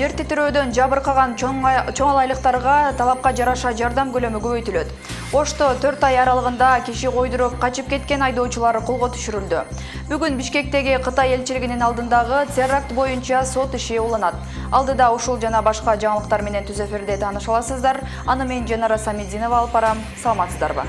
Жер титирөөдөн жабыркаган чоң алайлыктарга талапка жараша жардам көлөмү көбөйтүлөт. Ошто 4 ай аралыгында киши койдуруп качып кеткен айдоочулар колго түшүрүлдү. Бүгүн Бишкектеги Кытай элчилигинин алдындагы теракт боюнча сот иши уланат. Алдыда ушул жана башка жаңылыктар менен түз эфирде тааныша аласыздар. Аны мен Жанара Самидинова алып барам. Саламатсыздарбы?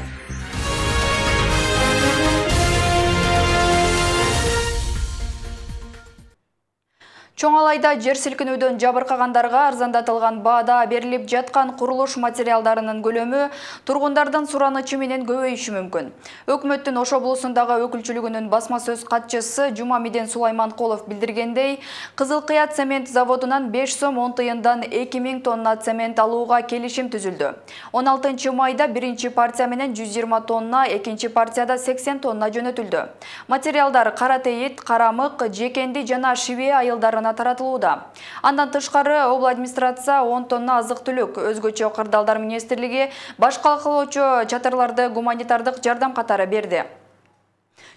Чоң алайда жер силкинүүдөн жабыркагандарга арзандатылган баада берилип жаткан курулуш материалдарынын көлөмү тургундардын суранычы менен көбөйүшү мүмкүн. Өкмөттүн Ош облусундагы өкүлчүлүгүнүн басма сөз катчысы Жумамиден Сулайманкулов билдиргендей, Кызыл Кыя цемент заводунан 5 сом 10 тыйындан 2000 тонна цемент алууга келишим түзүлдү. 16 майда биринчи партия менен 120 тонна, экинчи партияда 80 тонна жөнөтүлдү. Материалдар кара тейит, карамык, жекенди жана шибе айылдарына таратылууда. Андан тышкары обл администрация 10 тонна азык-түлүк, өзгөчө кырдаалдар министрлиги башка кылуучу чатырларды гуманитардык жардам катары берди.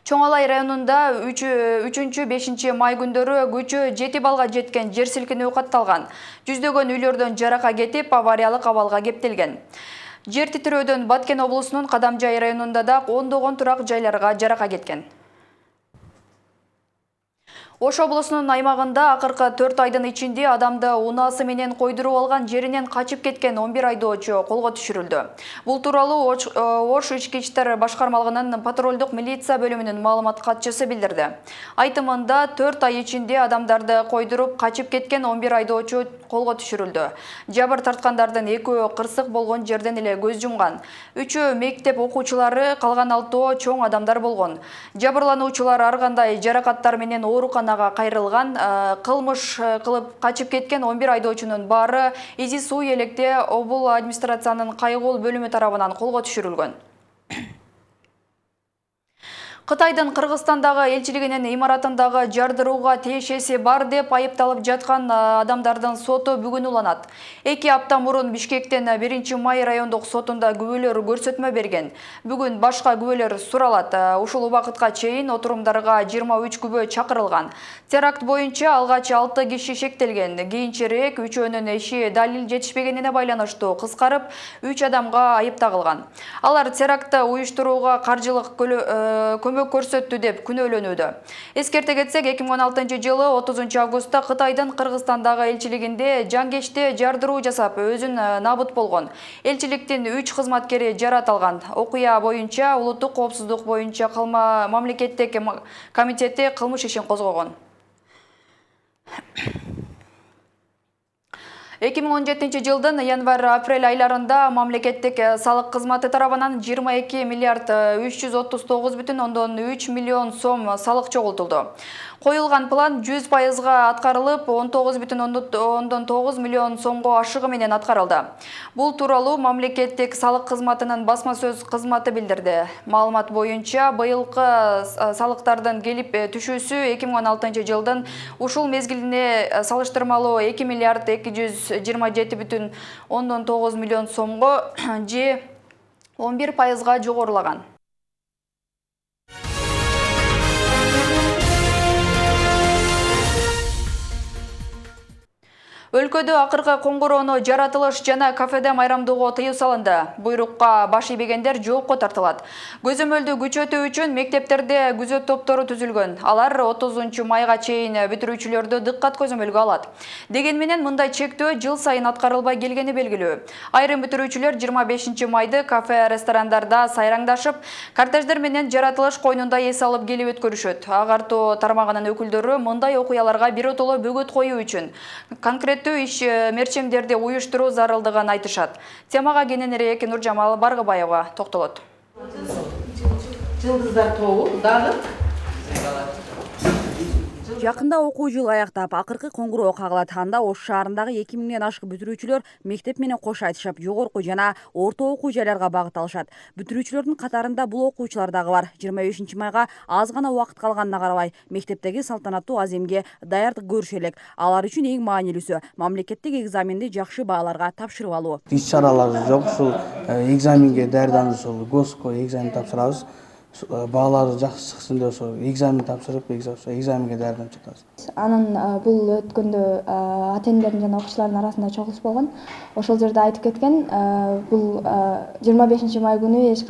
Чоң Алай районунда 3-5 май күндөрү күчү 7 балга жеткен жер силкинүү катталган. Жүздөгөн үйлөрдөн жарака кетип, авариялык абалга кептелген. Жер титирөөдөн Баткен облусунун Кадамжай районунда да ондогон турак жайларга жарака кеткен. Ош облусунун аймагында акыркы 4 айдын ичинде адамды унаасы менен койдуруп алган жеринен качып кеткен 11 айдоочу колго түшүрүлдү. Бул тууралуу Ош ички иштер башкармалыгынын патрулдук милиция бөлүмүнүн маалымат катчысы билдирди. Айтымында 4 ай ичинде адамдарды койдуруп качып кеткен 11 айдоочу колго түшүрүлдү. Жабыр тарткандардын 2-өө кырсык болгон жерден эле көз жумган. 3-өө мектеп окуучулары, калган 6-өө чоң адамдар болгон. Жабырлануучулар ар кандай жаракаттар менен ооруканага кайрылган. Кылмыш кылып качып кеткен 11 айдоочунун баары Изи Суу Электе обл администрациянын кайгыл бөлүмү тарабынан колго түшүрүлгөн. Кытайдын Кыргызстандагы элчилигинин имаратындагы жардырууга тиешеси бар деп айыпталып жаткан адамдардын соту бүгүн уланат. 2 апта мурун Бишкектен 1 май райондук сотунда күбөлөр көрсөтмө берген. Бүгүн башка күбөлөр суралат. Ушул убакытка чейин отурумдарга 23 күбө чакырылган. Теракт боюнча алгач 6 киши шектелген. Кийинчерээк үчөөнүн иши далил жетишпегенине байланыштуу кыскарып, 3 адамга айып тагылган. Алар терактты уюштурууга каржылык көмөк көрсөттү деп күнөөлөнүүдө. Эскерте кетсек, 2016 жылы 30 августта Кытайдын Кыргызстандагы элчилигинде жангечте жардыруу жасап, өзүн набыт болгон. Элчиликтин 3 кызматкери жаратылган. Окуя боюнча улуттук коопсуздук боюнча мамлекеттик комитети кылмыш ишин козгогон. 2017 жылдын январь-апрель айларында мамлекеттик салык кызматы тарабынан 22 миллиард 339,3 миллион сом салык чогултулду. Коюлган план 100%га аткарылып, 19,9 миллион сомго ашыгы менен аткарылды. Бул тууралуу мамлекеттик салык кызматынын басма сөз кызматы билдирди. Маалымат боюнча, быйылкы салыктардын келип түшүүсү 2016 жылдын ушул мезгилине салыштырмалуу 2 миллиард 227,9 миллион сомго же 11%га жогорулаган. Өлкөдө акыркы коңгуроону жаратылыш жана кафеде майрамдоого тыюу салынды. Буйрукка баш ийбегендер жоопко тартылат. Көзөмөлдү күчөтүү үчүн мектептерде күзөт топтору түзүлгөн. Алар 30 майга чейин бүтүрүүчүлөрдү дыккат көзөмөлгө алат. Деген менен мындай чектөө жыл сайын аткарылбай келгени белгилүү. Айрым бүтүрүүчүлөр 25 майды кафе, ресторандарда сайраңдашып, кортеждер менен жаратылыш койнунда эс алып келип өткөрүшөт. Агартуу тармагынын өкүлдөрү мындай окуяларга биротоло бөгөт коюу үчүн конкрет иш мерчемдерди уюштуруу зарылдыгын айтышат. Темага кененирээк Нуржамал Баргыбаева токтолот. Жылдыздар тобу дагы Жакында окуу жылы аяктап, акыркы коңгуроо кагылат. Анда Ош шаарындагы 2000ден ашык бүтүрүүчүлөр мектеп менен кош айтышып, жогорку жана орто окуу жайларга багыт алышат. Бүтүрүүчүлөрдүн катарында бул окуучулар дагы бар. 25 майга аз гана убакыт калганына карабай, мектептеги салтанаттуу аземге даярдык көрүшө элек. Алар үчүн эң маанилүүсү мамлекеттик экзаменди жакшы бааларга тапшырып алуу. Иш чаралар жок, ушул экзаменге даярдануу, ушул госко экзамен тапшырабыз. Баалары жакшы чыксын деп ошо экзамен тапшырып, экзаменге даярданып жатабыз. Анын бул өткөндө ата-энелердин жана окуучулардын арасында чогулуш болгон. Ошол жерде айтып кеткен, бул 25 май күнү эч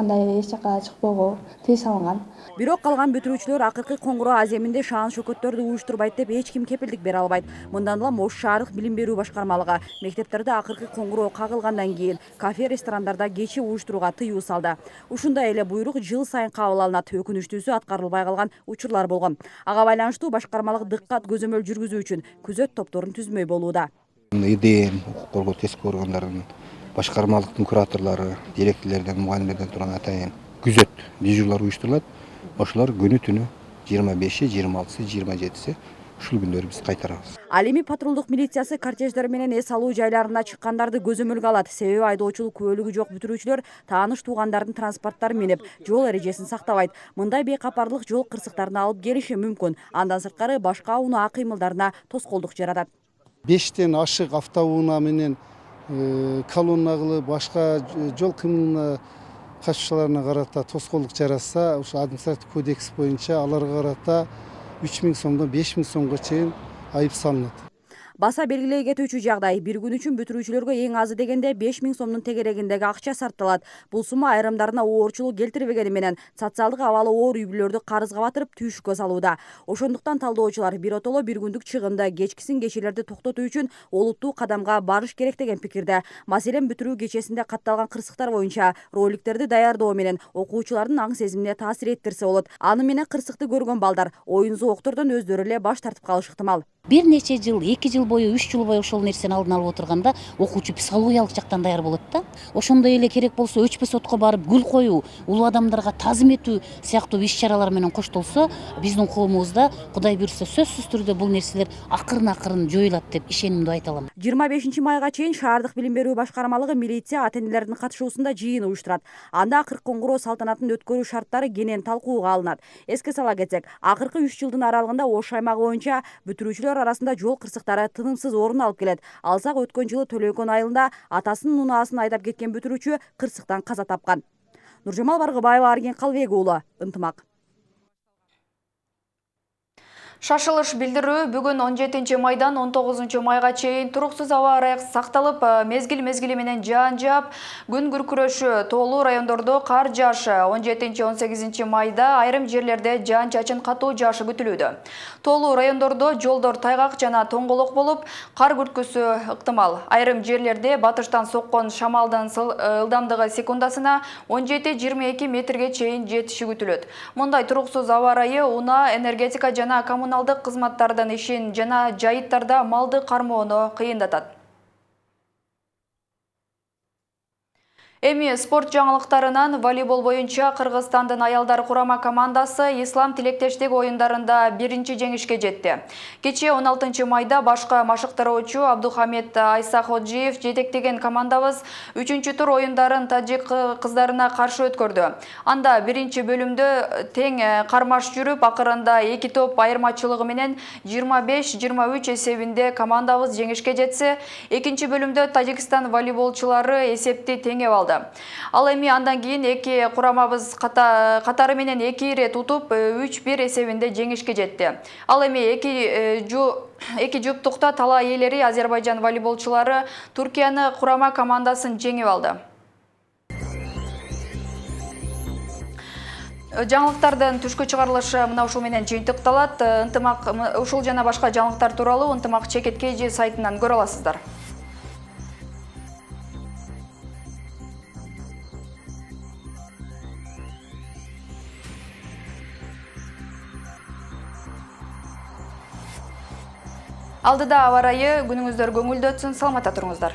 жака чыкпоого тыюу салынган. Бирок калган бүтүрүүчүлөр акыркы коңгуроо аземинде шаан шөкөттөрдү уюштурбайт деп эч ким кепилдик бере албайт. Мындан улам Ош шаардык билим берүү башкармалыгы мектептерде акыркы коңгуроо кагылгандан кийин кафе, ресторандарда кечи уюштурууга тыюу салды. Ушундай эле буйрук жыл сайын кабыл алынат. Өкүнүчтүүсү аткарылбай калган учурлар болгон. Ага байланыштуу башкармалык дыккат көзөмөл жүргүзүү үчүн күзөт топторун түзмөй болууда. ИДМ, коргоо тескөө органдарынын башкармалыктын кураторлору, директорлордон, мугалимдерден турган атайын күзөт дежурлар уюштурулат. Ошолор күнү түнү 25, 26, 27 ушул күндөрү биз кайтарабыз. Ал эми патрулдук милициясы кортеждер менен эс алуу жайларына чыккандарды көзөмөлгө алат. Себеби айдоочулук күбөлүгү жок бүтүрүүчүлөр тааныш туугандардын транспорттарын минип, жол эрежесин сактабайт. Мындай бейкапарлык жол кырсыктарына алып келиши мүмкүн. Андан сырткары башка унаа кыймылдарына тоскоолдук жаратат. 5тен ашык автоунаа менен колонна кылып башка жол кыймылына катышууларына карата тоскоолдук жаратса, ошо административдик кодекс боюнча аларга карата 3000 сомдон 5000 сомго чейин айып салынат. Баса белгилей кетүүчү жагдай, бир күн үчүн бүтүрүүчүлөргө эң азы дегенде 5000 сомдун тегерегиндеги акча сарпталат. Бул сума айрымдарына оорчулук келтирбегени менен социалдык абалы оор үй бүлөлөрдү карызга батырып түйшүккө салууда. Ошондуктан талдоочулар биротоло бир күндүк чыгымды кечкисин кечелерди токтотуу үчүн олуттуу кадамга барыш керек деген пикирде. Маселен, бүтүрүү кечесинде катталган кырсыктар боюнча роликтерди даярдоо менен окуучулардын аң сезимине таасир эттерсе болот. Аны менен кырсыкты көргөн балдар оюн зооктордон өздөрү эле баш тартып калышы ыктымал. Бир нече жыл, 2 жыл бою, 3 жыл бою ошол нерсени алдын алып отурганда окуучу психологиялык жактан даяр болот да. Ошондой эле керек болсо өчпө сотко барып гүл коюу, улуу адамдарга тазым этүү сыяктуу иш-чаралар менен коштолсо, биздин коомубузда Кудай буйрса сөзсүз түрдө бул нерселер акырын жоюлат деп ишенимдүү айта алам. 25 майга чейин шаардык билим берүү башкармалыгы милиция ата-энелердин катышуусунда жыйын уюштурат. Анда акыркы коңгуроо салтанатын өткөрүү шарттары кенен талкууга алынат. Эске сала кетсек, акыркы 3 жылдын аралыгында Ош аймагы боюнча бүтүрүүчүлөр арасында жол кырсыктары тынымсыз орун алып келет. Алсак, өткөн жылы Төлөйкөн айылында атасынын унаасын айдап кеткен бүтүрүүчү кырсыктан каза тапкан. Нуржамал Баргыбаева, Арген Калбек уулу, Ынтымак. Шашылыш билдирүү бүгүн 17 майдан 19 майга чейин туруксуз аба ырайык сакталып, мезгил менен жаан жаап, күн күркүрөшү, тоолуу райондордо кар жаашы, 17-18 майда айрым жерлерде жаан чачын катуу жаашы күтүлүүдө. Тоолуу райондордо жолдор тайгак жана тоңголок болуп, кар күрткүсү ыктымал. Айрым жерлерде батыштан соккон шамалдын ылдамдыгы секундасына 17-22 метрге чейин жетиши күтүлөт. Мындай туруксуз аба ырайы унаа, энергетика жана коммуналдык кызматтардын ишин жана жайыттарда малды кармоону кыйындатат. Эми спорт жаңылыктарынан волейбол боюнча Кыргызстандын аялдар курама командасы Ислам тилектештик оюндарында биринчи жеңишке жетти. Кече 16 майда башка машыктыруучу Абдухамед Айсаходжиев жетектеген командабыз 3-тур оюндарын тажик кыздарына каршы өткөрдү. Анда биринчи бөлүмдө тең кармаш жүрүп, акырында 2 топ айырмачылыгы менен 25-23 эсебинде командабыз жеңишке жетсе, экинчи бөлүмдө Тажикстан волейболчулары эсепти теңеп алды. Ал эми андан кийин эки курамабыз катары менен 2 ирет утуп 3-1 эсебинде жеңишке жетти. Ал эми эки жуптукта талаа ээлери Азербайжан волейболчулары Туркияны курама командасын жеңип алды. Жаңылыктардын түшкү чыгарылышы мына ушул менен жыйынтыкталат. Ынтымак ушул жана башка жаңылыктар тууралуу Ынтымак ЧКТ сайтынан көрө аласыздар. Алдыда аба ырайы, күнүңүздөр көңүлдүү өтсүн, саламатта туруңуздар.